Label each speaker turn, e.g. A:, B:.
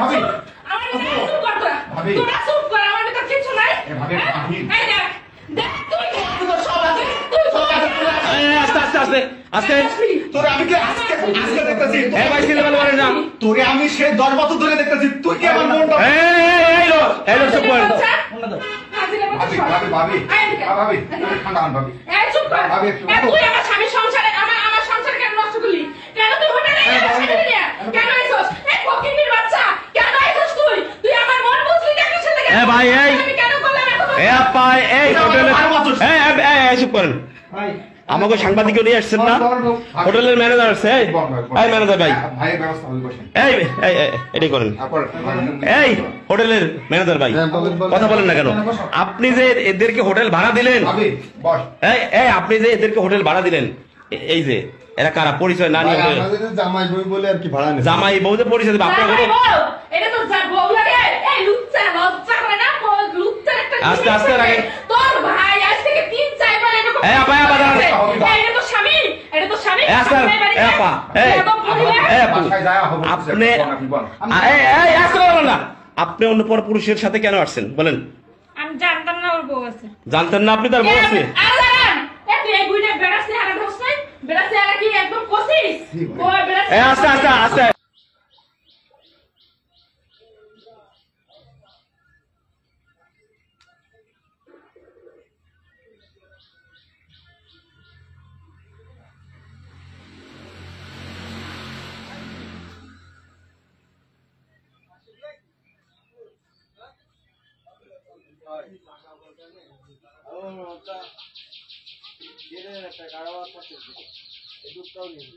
A: ভাবি
B: আমার চুপ কর তোরা তোরা চুপ কর আমার ভিতর কিছু নাই
A: ভাবি ভাবি
B: এই দেখ তুই তো সব আছে তুই
C: আস্তে আস্তে আস্তে আস্তে
A: তোরে আমি কি আজকে দেখতেছি
C: এই ভাই ছেলে ভালো না
A: তোরে আমি সেই 10 বছর ধরে দেখতেছি তুই কি আমার মনটা
C: এই লোক চুপ কর
A: ভাবি ভাবি ভাবি ভাবি ঠান্ডা হন ভাবি
B: এই চুপ কর
A: ভাবি
B: তুই আমার স্বামীর সংসারে আমার সংসার কেন নষ্ট করলি কেন তুই হোটেলে এসেছিস কেন আইছস এই ফকিনির বাচ্চা কেন আইছস তুই আমার মন বুঝলি না কিছু লাগে
C: এ ভাই এই
B: আমি কেন করলাম এত
C: এ আপা এই হোটেলে এই চুপ করেন
A: ভাই
C: আমাকে সাংবাদিকও নিয়ে আসছেন না হোটেলের ম্যানেজার আছে এই ম্যানেজার ভাই
A: ভাই ব্যবস্থা হই বসেন
C: এই এটাই করেন এই হোটেলের ম্যানেজার ভাই কথা বলেন না কেন আপনি যে এদেরকে হোটেল ভাড়া দিলেন
A: ভাবি বস
C: এই আপনি যে এদেরকে হোটেল ভাড়া দিলেন এই যে এরা কারা পরিচয় না নিয়ে
D: জামাই বই বলে আর কি ভাড়া নেই
C: জামাই বউ যে পরিচয় দেবে আপনার কোনো
B: এটা তো বউ লাগে এই লুচ্চা লজ্জা করে না লুচ্চা একটা
C: আস্তে আস্তে রাখেন
B: তোর ভাই আজ থেকে 3-4 বার এরকম
C: এই আপা
B: এটা তো স্বামী
C: এই আস্তে এই আপা এই আপু
A: বাসায় যাওয়া হবে
C: আপনি এই আস্তে বলেন না আপনি অন্য পর পুরুষের সাথে কেন আসছেন বলেন
B: আমি জানতাম না ওর বউ আছে
C: জানতেন না আপনি তার বউ আছে
B: এই বুইনে বেড়াছে আর ধস নাই বেড়াছে আর কি একদম কোসিস ও বেড়াছে
C: এই আস্তে আস্তে আস্তে
D: একটা কারবার করতেছে এই দুধটাও নিয়ে